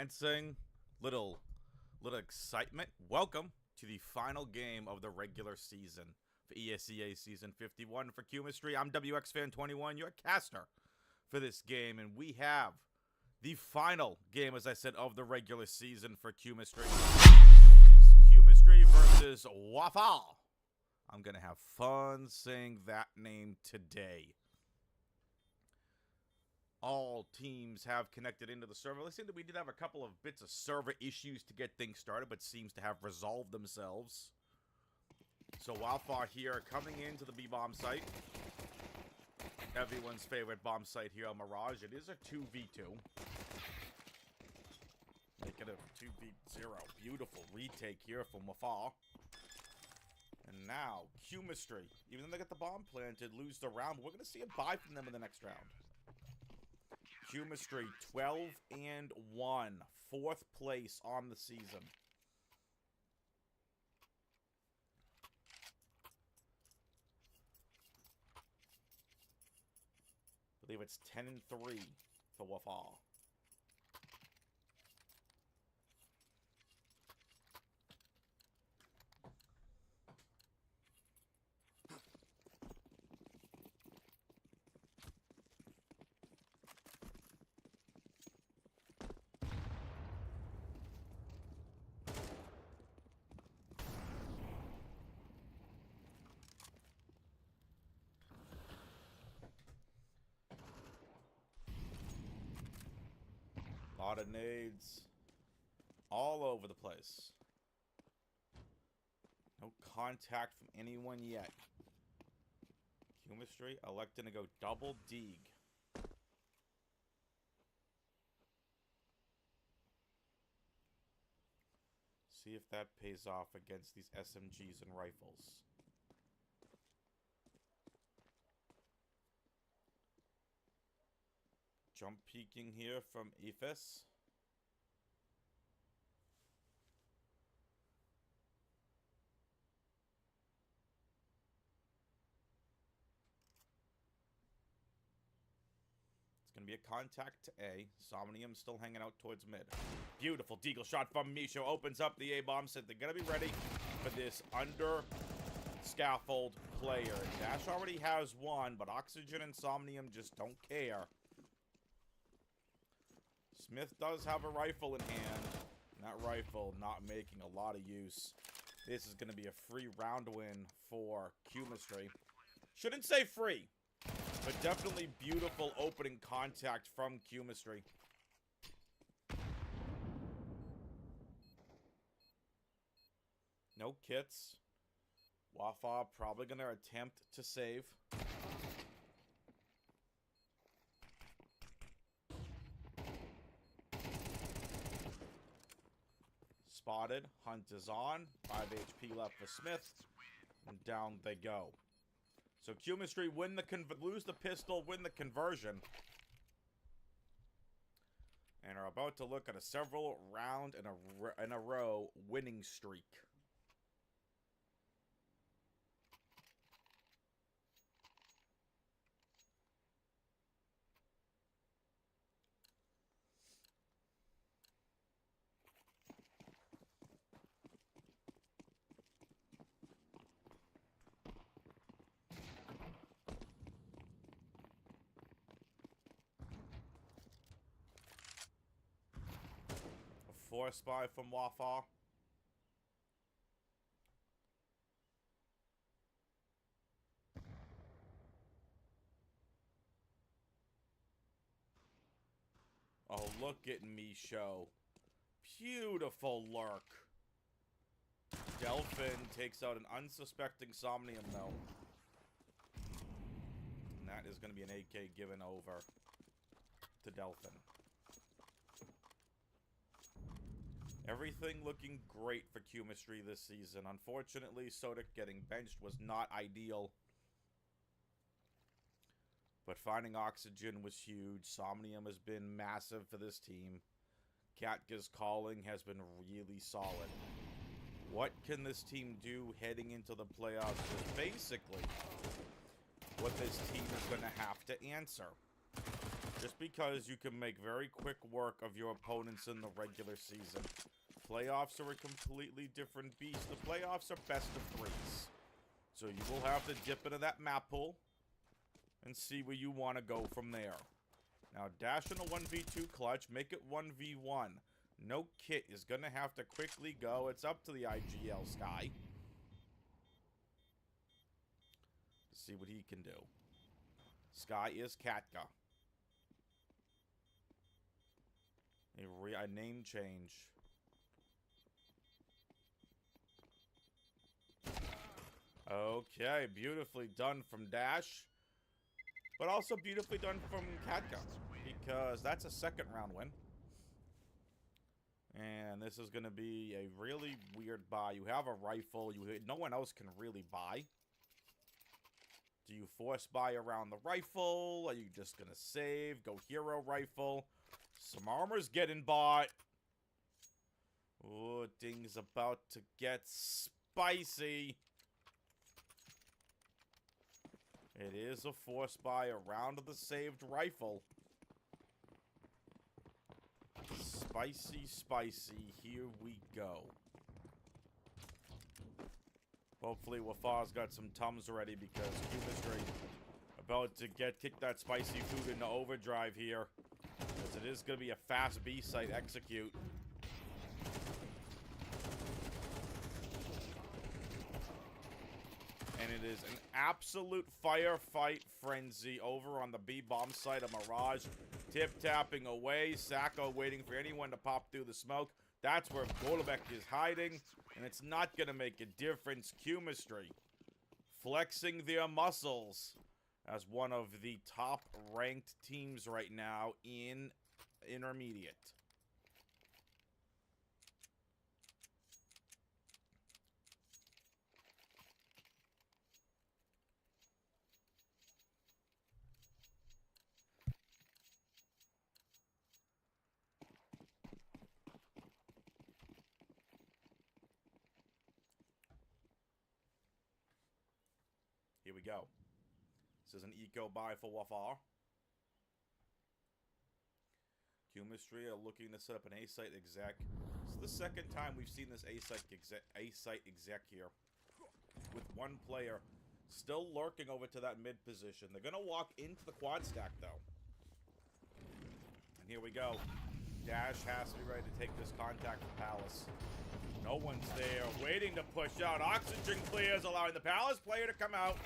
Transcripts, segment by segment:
dancing, little excitement. Welcome to the final game of the regular season for ESEA Season 51 for Qmistry. I'm WXFan21, your caster for this game, and we have the final game, as I said, of the regular season for Qmistry. Qmistry versus WAFAW. I'm going to have fun saying that name today. All teams have connected into the server. Let's say that we did have a couple of bits of server issues to get things started, but seems to have resolved themselves. So WAFAW here coming into the B-bomb site. Everyone's favorite bomb site here on Mirage. It is a 2v2. Make it a 2v0. Beautiful retake here from WAFAW. And now, Qmistry, even though they get the bomb planted, lose the round, but we're going to see a bye from them in the next round. Qmistry 12-1, fourth place on the season. I believe it's 10-3 for WAFAW. Lot of nades all over the place. No contact from anyone yet. Qmistry electing to go double deeg. See if that pays off against these SMGs and rifles. Jump peeking here from Ephes. It's going to be a contact to A. Somnium still hanging out towards mid. Beautiful deagle shot from Misho. Opens up the A-bomb. Said they're going to be ready for this under scaffold player. Dash already has one, but Oxygen and Somnium just don't care. Smith does have a rifle in hand. And that rifle not making a lot of use. This is going to be a free round win for Qmistry. Shouldn't say free, but definitely beautiful opening contact from Qmistry. No kits. WAFAW probably going to attempt to save. Spotted. Hunt is on. 5 HP left for Smith. And down they go. So Qmistry lose the pistol, win the conversion. And are about to look at a several round in a row winning streak. Force spy from WAFAW. Oh, look at Misho. Beautiful lurk. Delphin takes out an unsuspecting Somnium, though. And that is going to be an AK given over to Delphin. Everything looking great for Qmistry this season. Unfortunately, Sodic getting benched was not ideal. But finding Oxygen was huge. Somnium has been massive for this team. Katka's calling has been really solid. What can this team do heading into the playoffs is basically what this team is going to have to answer. Just because you can make very quick work of your opponents in the regular season. Playoffs are a completely different beast. The playoffs are best of threes. So you will have to dip into that map pool and see where you want to go from there. Now, dash in a 1v2 clutch. Make it 1v1. No Kit is going to have to quickly go. It's up to the IGL Sky to see what he can do. Sky is Katka. A name change. Okay, beautifully done from Dash. But also beautifully done from Katka. Because that's a second round win. And this is going to be a really weird buy. You have a rifle. No one else can really buy. Do you force buy around the rifle? Are you just going to save? Go hero rifle. Some armor's getting bought. Oh, things about to get spicy. It is a force buy around the saved rifle. Spicy, spicy. Here we go. Hopefully WAFAW's got some Tums ready because Qmistry about to kick that spicy food into overdrive here. Because it is going to be a fast B site execute. And it is an absolute firefight frenzy over on the B-bomb side of Mirage. Tip-tapping away. Sacco waiting for anyone to pop through the smoke. That's where Golubek is hiding. And it's not going to make a difference. Qmistry flexing their muscles as one of the top-ranked teams right now in Intermediate. Here we go. This is an eco buy for WAFAW. Qmistry are looking to set up an A-site exec. This is the second time we've seen this A-site exec here. With one player still lurking over to that mid position. They're going to walk into the quad stack, though. And here we go. Dash has to be ready to take this contact from Palace. No one's there, waiting to push out. Oxygen clears, allowing the Palace player to come out.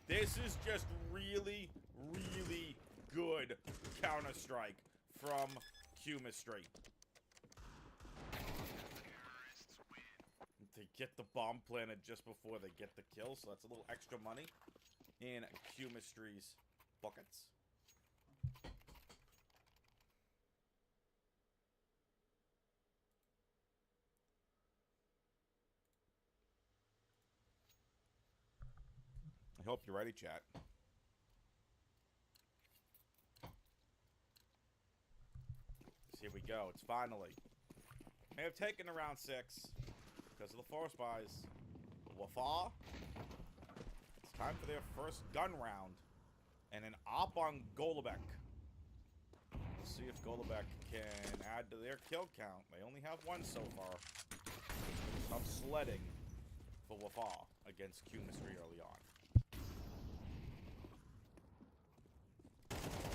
This is just really, really good Counter-Strike from Qmistry. They get the bomb planted just before they get the kill, so that's a little extra money in Qmistry's buckets. I hope you're ready, chat. Here we go. It's finally. May have taken around 6 because of the force buys. WAFAW. It's time for their first gun round. And an op on Golubek. We'll see if Golubek can add to their kill count. They only have 1 so far. Tough sledding for WAFAW against Qmistry early on.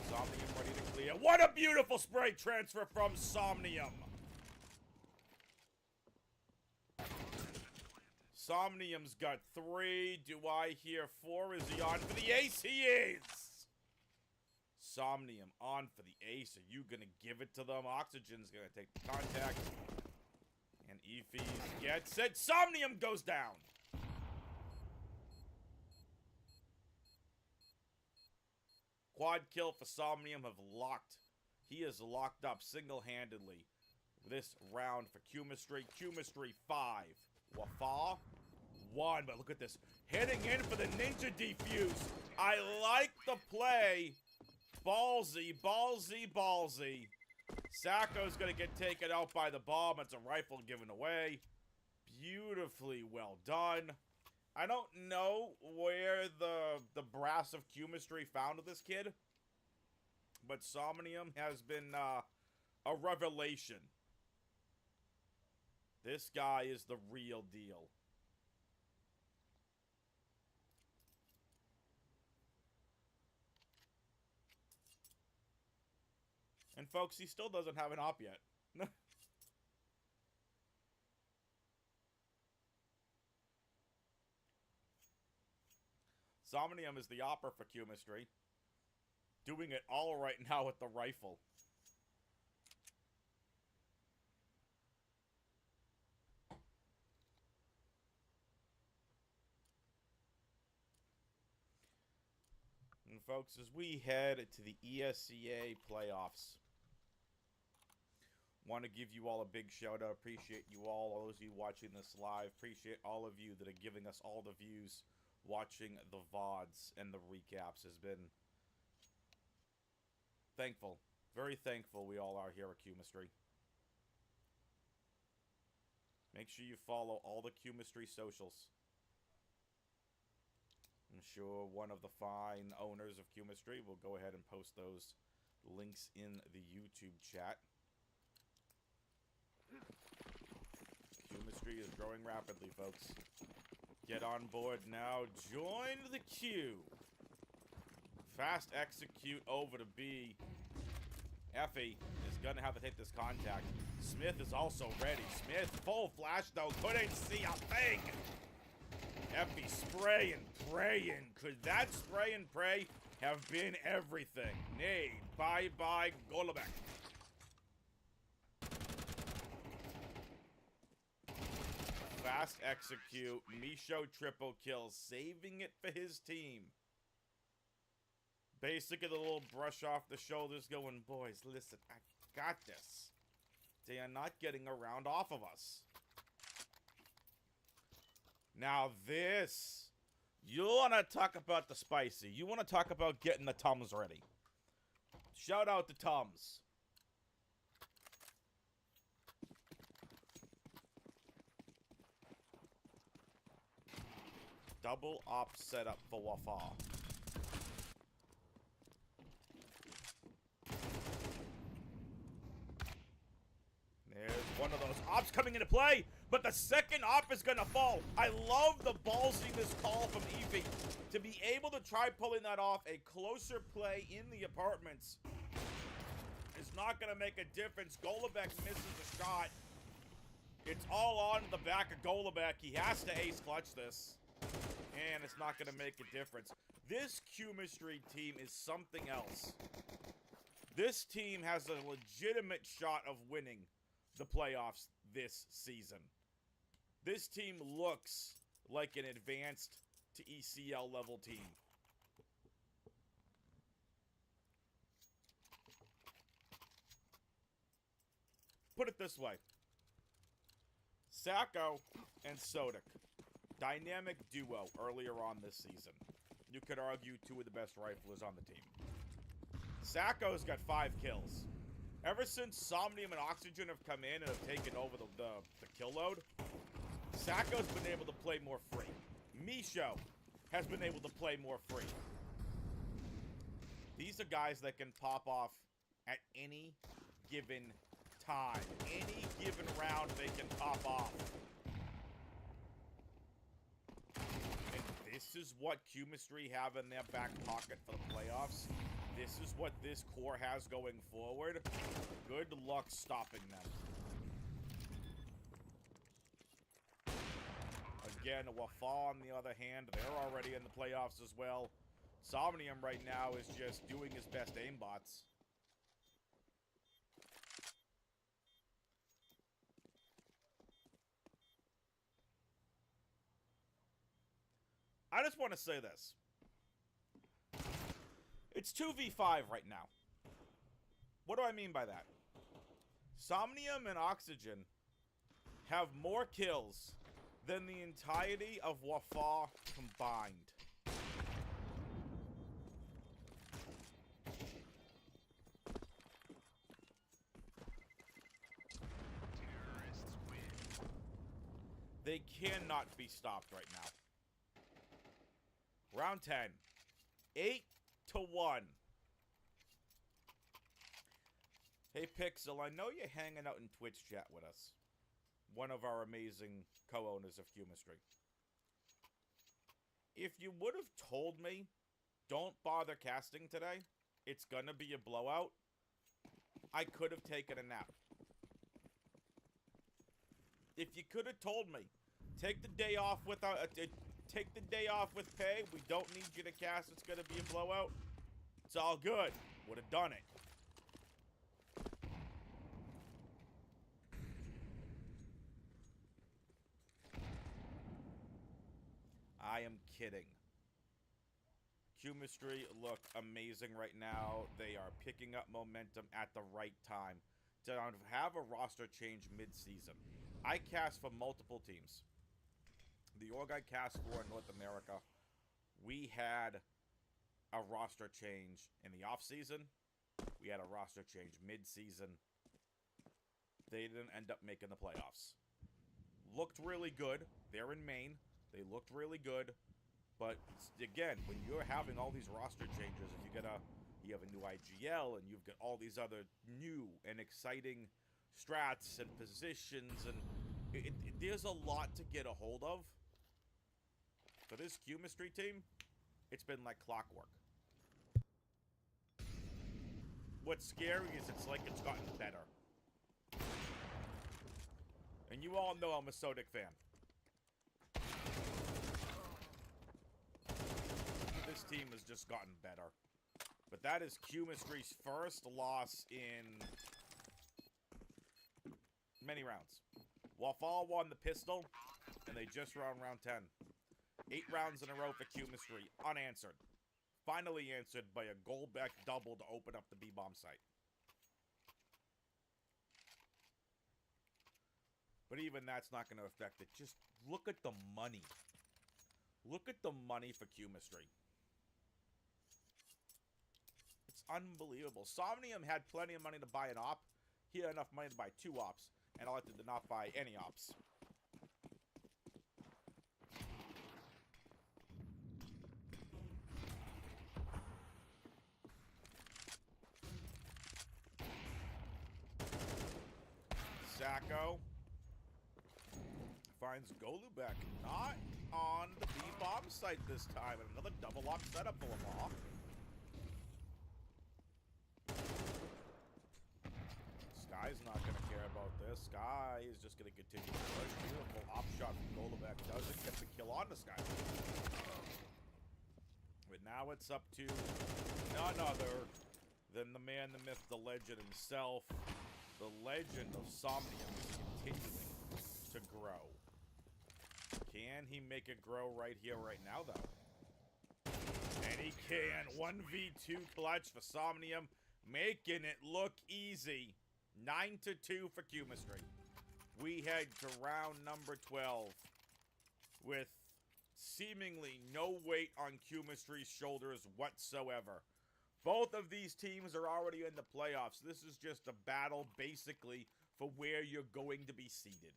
Somnium ready to clear. What a beautiful spray transfer from Somnium. Somnium's got 3. Do I hear 4? Is he on for the ace? He is. Somnium on for the ace. Are you going to give it to them? Oxygen's going to take the contact. And Ephys gets it. Somnium goes down. Quad kill for Somnium have locked. He is locked up single-handedly this round for Qmistry. Qmistry 5. WAFAW 1. But look at this. Heading in for the Ninja Defuse. I like the play. Ballsy, ballsy, ballsy. Sacco's going to get taken out by the bomb. It's a rifle given away. Beautifully well done. I don't know where the brass of Qmistry found this kid, but Somnium has been a revelation. This guy is the real deal. And folks, he still doesn't have an op yet. Somnium is the opera for Qmistry. Doing it all right now with the rifle. And folks, as we head to the ESEA playoffs, want to give you all a big shout out. Appreciate you all those of you watching this live. Appreciate all of you that are giving us all the views. Watching the VODs and the recaps has been thankful. Very thankful we all are here at Qmistry. Make sure you follow all the Qmistry socials. I'm sure one of the fine owners of Qmistry will go ahead and post those links in the YouTube chat. Qmistry is growing rapidly, folks. Get on board now. Join the queue. Fast execute over to B. Effie is going to have to take this contact. Smith is also ready. Smith, full flash, though. Couldn't see a thing. Effie spraying, praying. Could that spray and pray have been everything? Nay. Bye-bye, Golubek. Fast execute. Misho triple kill. Saving it for his team. Basically, the little brush off the shoulders going, boys, listen, I got this. They are not getting around off of us. Now this, you want to talk about the spicy. You want to talk about getting the Tums ready. Shout out to Tums. Double op setup for WAFAW. There's one of those ops coming into play, but the second op is going to fall. I love the ballsiness call from Evie to be able to try pulling that off. A closer play in the apartments is not going to make a difference. Golubek misses a shot. It's all on the back of Golubek. He has to ace clutch this. And it's not going to make a difference. This Qmistry team is something else. This team has a legitimate shot of winning the playoffs this season. This team looks like an advanced to ECL level team. Put it this way. Sacco and Sodic. Dynamic duo earlier on this season. You could argue two of the best riflers on the team. Sacco's got 5 kills. Ever since Somnium and Oxygen have come in and have taken over the kill load, Sacco's been able to play more free. Misho has been able to play more free. These are guys that can pop off at any given time. Any given round they can pop off. This is what Qmistry have in their back pocket for the playoffs. This is what this core has going forward. Good luck stopping them. Again, WAFAW on the other hand, they're already in the playoffs as well. Somnium right now is just doing his best aimbots. I just want to say this. It's 2v5 right now. What do I mean by that? Somnium and Oxygen have more kills than the entirety of WAFAW combined. They cannot be stopped right now. Round 10. 8-1. Hey Pixel, I know you're hanging out in Twitch chat with us. One of our amazing co-owners of Qmistry. If you would have told me, don't bother casting today, it's gonna be a blowout, I could have taken a nap. If you could have told me, take the day off without, take the day off with pay, we don't need you to cast, it's gonna be a blowout, it's all good, would have done it. I am kidding. Qmistry look amazing right now. They are picking up momentum at the right time to have a roster change mid-season. I cast for multiple teams. The org I cast for in North America, we had a roster change in the off-season. We had a roster change mid-season. They didn't end up making the playoffs. Looked really good. They're in Maine. They looked really good, but again, when you're having all these roster changes and you have a new IGL and you've got all these other new and exciting strats and positions, and there's a lot to get a hold of. For this Qmistry team, it's been like clockwork. What's scary is it's like it's gotten better. And you all know I'm a Sodic fan. This team has just gotten better. But that is Qmistry's first loss in many rounds. WAFAW won the pistol, and they just were on round 10. 8 rounds in a row for Qmistry, unanswered. Finally answered by a goal-back double to open up the B-bomb site. But even that's not going to affect it. Just look at the money. Look at the money for Qmistry. It's unbelievable. Somnium had plenty of money to buy an op. He had enough money to buy 2 ops. And elected to not buy any ops. Sacco finds Golubek not on the B-bomb site this time. And another double op setup for WAFAW. Sky's not going to care about this. Sky is just going to continue to push. Beautiful op shot from Golubek. Doesn't get the kill on the Sky. But now it's up to none other than the man, the myth, the legend himself. The legend of Somnium is continuing to grow. Can he make it grow right here, right now, though? And he can. 1v2 clutch for Somnium, making it look easy. 9-2 for Qmistry. We head to round number 12 with seemingly no weight on Qmistry's shoulders whatsoever. Both of these teams are already in the playoffs. This is just a battle, basically, for where you're going to be seated.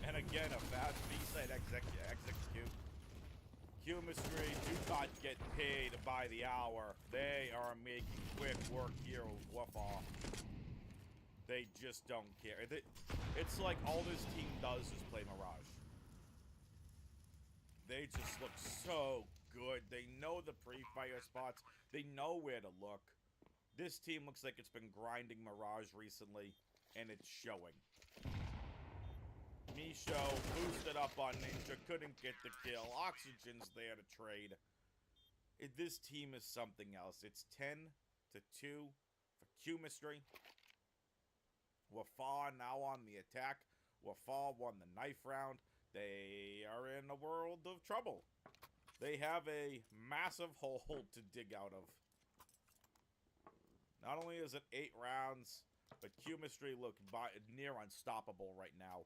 And again, a fast B-side execute. Qmistry do not get paid by the hour. They are making quick work here with WAFAW. They just don't care. It's like all this team does is play Mirage. They just look so good. They know the pre-fire spots. They know where to look. This team looks like it's been grinding Mirage recently, and it's showing. Misho boosted up on Ninja, couldn't get the kill. Oxygen's there to trade. This team is something else. It's 10-2 for Qmistry. WAFAW now on the attack. WAFAW won the knife round. They are in a world of trouble. They have a massive hole to dig out of. Not only is it 8 rounds, but Qmistry look near unstoppable right now.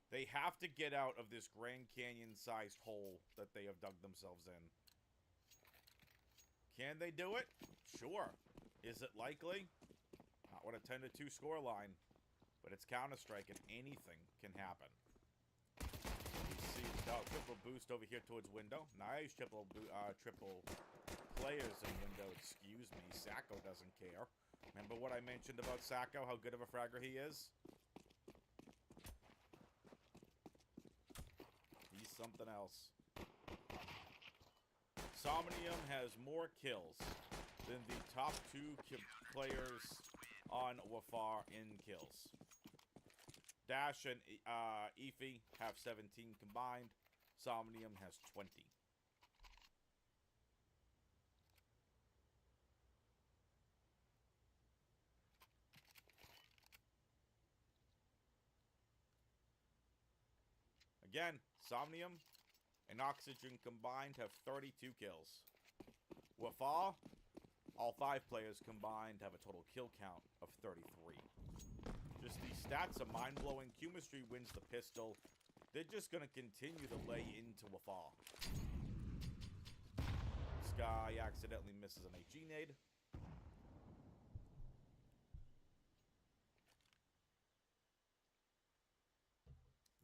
They have to get out of this Grand Canyon-sized hole that they have dug themselves in. Can they do it? Sure. Is it likely? Not with a 10-2 scoreline, but it's Counter-Strike and anything can happen. You see the triple boost over here towards window. Nice triple players in window. Excuse me, Sacco doesn't care. Remember what I mentioned about Sacco, how good of a fragger he is? He's something else. Somnium has more kills than the top 2 players on WAFAW in kills. Dash and Efi have 17 combined. Somnium has 20. Again, Somnium and Oxygen combined have 32 kills. WAFAW, all 5 players combined have a total kill count of 33. Just these stats are mind-blowing. Qmistry wins the pistol. They're just going to continue to lay into WAFAW. Sky accidentally misses an HE nade.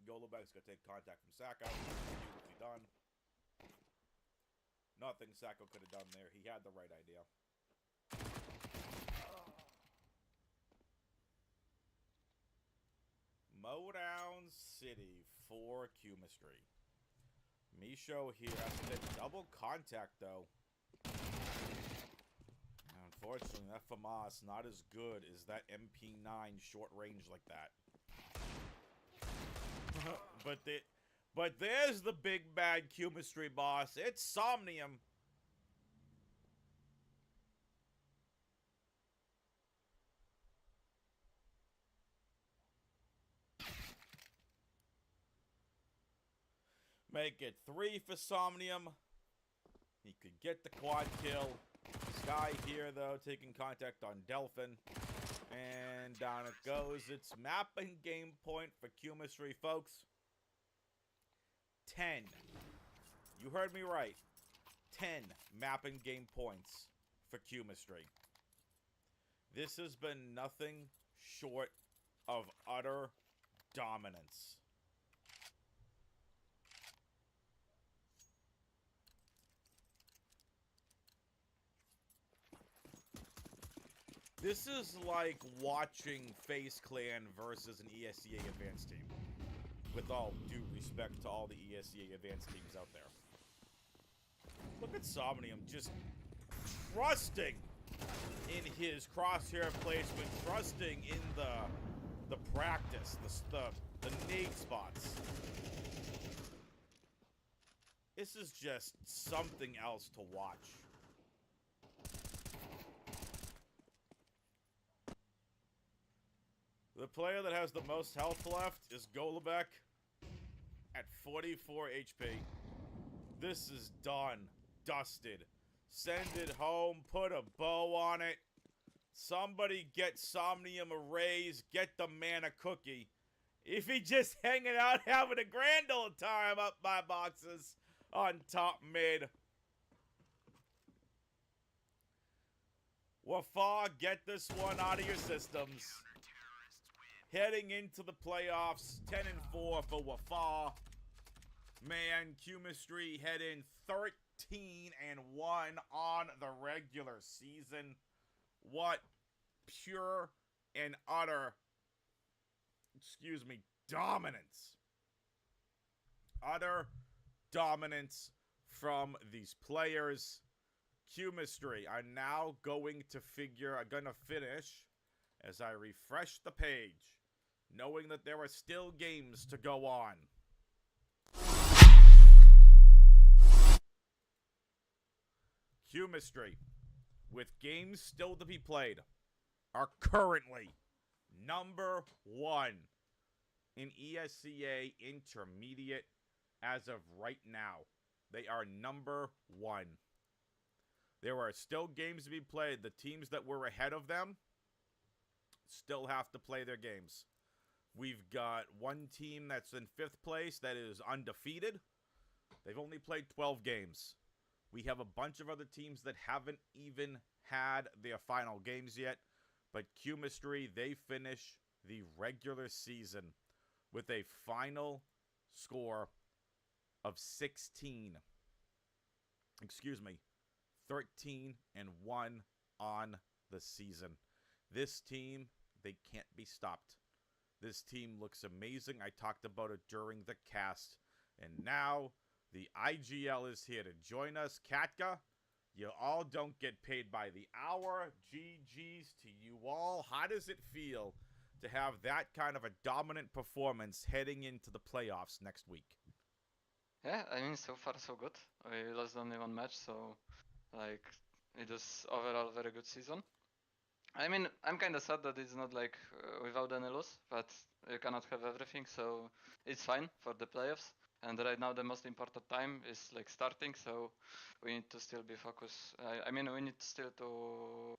Golubek's going to take contact from Sacco. What's he done? Nothing Sacco could have done there. He had the right idea. Mowdown City for Qmistry. Misho here has to take double contact, though. Unfortunately, that FAMAS not as good as that MP9 short range like that. But there's the big bad Qmistry boss. It's Somnium. Make it 3 for Somnium. He could get the quad kill. Sky here, though, taking contact on Delphin. And down it goes. It's mapping game point for Qmistry, folks. 10. You heard me right. 10 mapping game points for Qmistry. This has been nothing short of utter dominance. This is like watching FaZe Clan versus an ESEA advanced team. With all due respect to all the ESEA advanced teams out there. Look at Somnium just trusting in his crosshair placement, trusting in the practice, the nade spots. This is just something else to watch. The player that has the most health left is Golubek at 44 HP. This is done. Dusted. Send it home. Put a bow on it. Somebody get Somnium a raise. Get the man a cookie. If he just hanging out having a grand old time up by boxes on top mid. WAFAW, get this one out of your systems. Heading into the playoffs, 10-4 for WAFAW. Man, Qmistry heading 13-1 on the regular season. What pure and utter, dominance. Utter dominance from these players. Qmistry are now going to finish as I refresh the page, knowing that there are still games to go on. Qmistry, with games still to be played, are currently number 1 in ESEA Intermediate as of right now. They are number 1. There are still games to be played. The teams that were ahead of them still have to play their games. We've got one team that's in 5th place that is undefeated. They've only played 12 games. We have a bunch of other teams that haven't even had their final games yet, but Qmistry, they finish the regular season with a final score of 13-1 on the season. This team, they can't be stopped. This team looks amazing. I talked about it during the cast. And now the IGL is here to join us. Katka, you all don't get paid by the hour. GG's to you all. How does it feel to have that kind of a dominant performance heading into the playoffs next week? Yeah, I mean, so far so good. We lost only one match, so like it was overall very good season. I mean, I'm kind of sad that it's not like without any loss, but you cannot have everything, so it's fine for the playoffs. And right now the most important time is like starting, so we need to still be focused. I mean, we need still to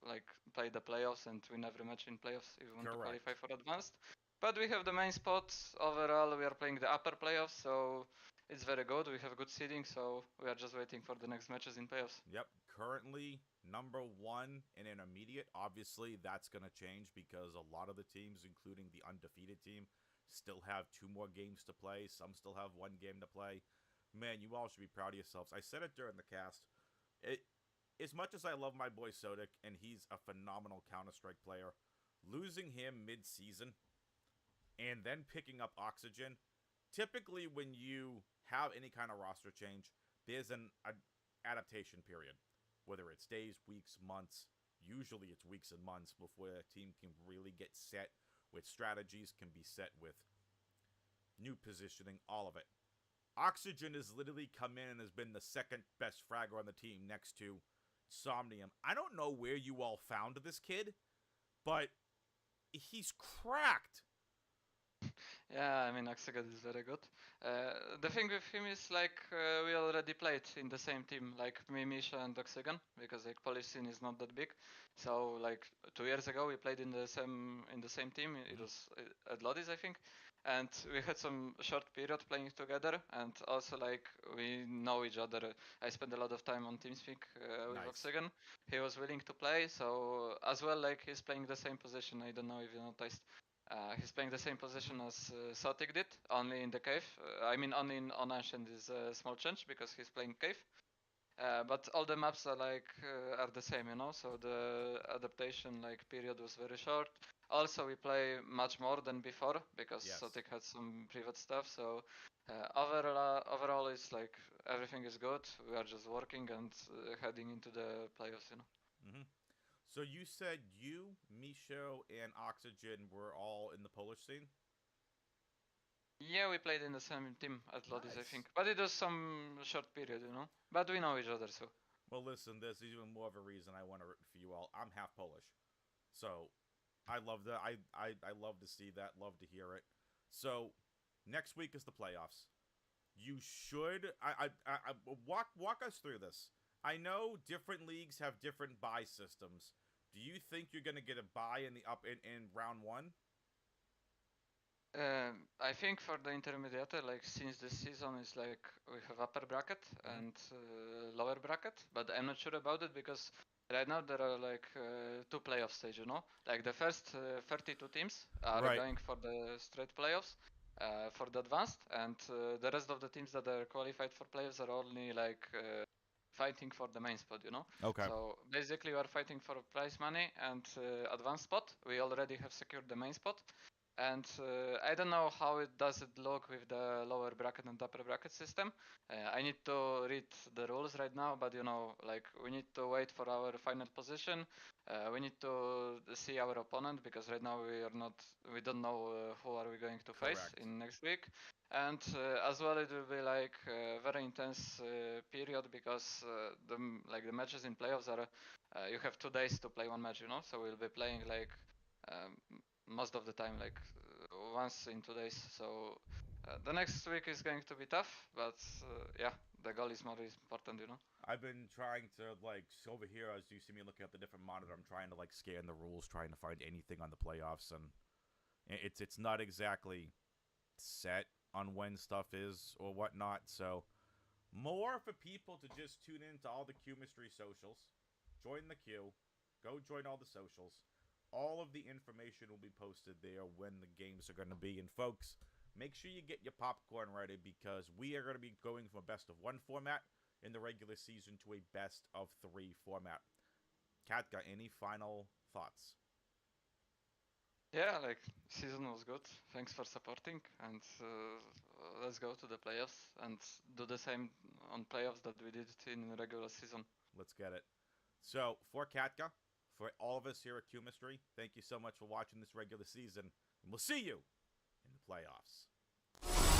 like play the playoffs and win every match in playoffs if we want to Correct. qualify for advanced. But we have the main spot. Overall, we are playing the upper playoffs, so it's very good. We have good seeding, so we are just waiting for the next matches in playoffs. Yep, currently number one in intermediate. Obviously, that's going to change because a lot of the teams, including the undefeated team, still have 2 more games to play. Some still have 1 game to play. Man, you all should be proud of yourselves. I said it during the cast. As much as I love my boy Sodic, and he's a phenomenal Counter-Strike player, losing him mid-season and then picking up Oxygen, typically when you have any kind of roster change, there's an adaptation period. Whether it's days, weeks, months, usually it's weeks and months before a team can really get set with strategies, can be set with new positioning, all of it. Oxygen has literally come in and has been the second best fragger on the team next to Somnium. I don't know where you all found this kid, but he's cracked. Yeah, I mean, Oxygod is very good. The thing with him is like we already played in the same team, like me, Misha, and Oxygen, because like Polish scene is not that big. So like 2 years ago, we played in the same team. It was at Lodis, I think, and we had some short period playing together, and also like we know each other. I spent a lot of time on TeamSpeak with Nice. Oxygen. He was willing to play, so as well like he's playing the same position. I don't know if you noticed. He's playing the same position as Sotic did, only in the cave. I mean, only on Ancient is a small change because he's playing cave. But all the maps are the same, you know. So the adaptation like period was very short. Also, we play much more than before because Yes. Sotic had some private stuff. So overall, it's like everything is good. We are just working and heading into the playoffs, you know. Mm-hmm. So you said you, Misho, and Oxygen were all in the Polish scene? Yeah, we played in the same team at Lodis, I Nice. think. But it was some short period, you know. But we know each other, so. Well, listen, there's even more of a reason I want to root for you all. I'm half Polish, so I love that. I love to see that. Love to hear it. So next week is the playoffs. You should walk us through this. I know different leagues have different bye systems. Do you think you're gonna get a bye in the in round 1? I think for the intermediate, like since this season is like we have upper bracket Mm-hmm. and lower bracket, but I'm not sure about it because right now there are like 2 playoff stage, you know. Like the first 32 teams are Right. going for the straight playoffs for the advanced, and the rest of the teams that are qualified for playoffs are only like fighting for the main spot, you know. Okay. So basically, we are fighting for prize money and advanced spot. We already have secured the main spot. And I don't know how it does it look with the lower bracket and upper bracket system. I need to read the rules right now, but you know, like we need to wait for our final position. We need to see our opponent because right now we don't know who are we going to face Correct. in next week. And as well, it will be like a very intense period because the matches in playoffs are you have 2 days to play one match, you know. So we'll be playing like um, most of the time, like once in 2 days. So the next week is going to be tough, but yeah, the goal is more important, you know. I've been trying to like over here as you see me looking at the different monitor. I'm trying to like scan the rules, trying to find anything on the playoffs, and it's not exactly set on when stuff is or whatnot. So more for people to just tune into all the Qmistry socials. join the queue, go join all the socials. All of the information will be posted there when the games are going to be. And folks, make sure you get your popcorn ready because we are going to be going from a best of 1 format in the regular season to a best of 3 format. Kat, got any final thoughts? Yeah, like season was good. Thanks for supporting, and let's go to the playoffs and do the same on playoffs that we did in regular season. Let's get it. So, for Katka, for all of us here at Qmistry, thank you so much for watching this regular season, and we'll see you in the playoffs.